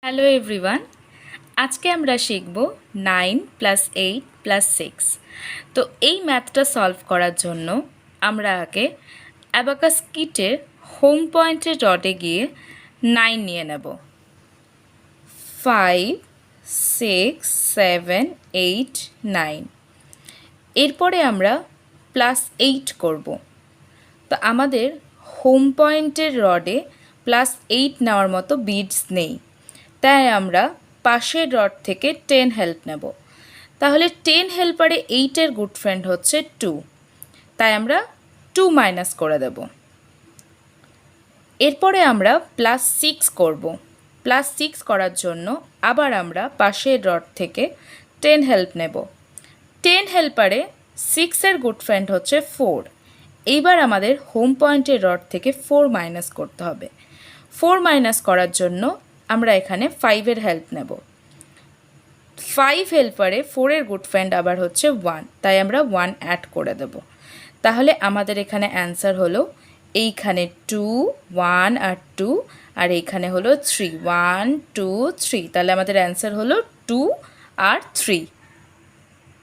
Hello everyone, আজকে আমরা শিখব 9 + 8 + 6। তো এই ম্যাথটা সলভ করার জন্য আমরা আগে অ্যাবাকাস কিটের হোম পয়েন্টের ডটে গিয়ে 9 নিয়ে নেব। 5 6 7 8 9। এরপরে আমরা +8 করব। তো আমাদের হোম পয়েন্টের রডে +8 নেওয়ার মতো বিডস নেই, তাই আমরা পাশের রড থেকে 10 হেল্প নেব। তাহলে 10 হেল্পারে 8-এর গুড ফ্রেন্ড হচ্ছে 2, তাই আমরা 2 মাইনাস করে দেব। এরপরে আমরা +6 করব। +6 করার জন্য আবার আমরা পাশের রড থেকে 10 হেল্প নেব। 10 হেল্পারে 6-এর গুড ফ্রেন্ড হচ্ছে 4। এইবার আমাদের হোম পয়েন্টের রড থেকে 4 মাইনাস করতে হবে। 4 মাইনাস করার জন্য আমরা এখানে 5-এর হেল্প নেব। 5 হেল্পারে 4-এর গুড ফ্রেন্ড আবার হচ্ছে 1, তাই আমরা 1 অ্যাড করে দেব। তাহলে আমাদের এখানে অ্যান্সার হলো এইখানে 2 1 আর 2, আর এইখানে হলো 3 1 2 3। তাহলে আমাদের অ্যান্সার হলো 2 আর 3।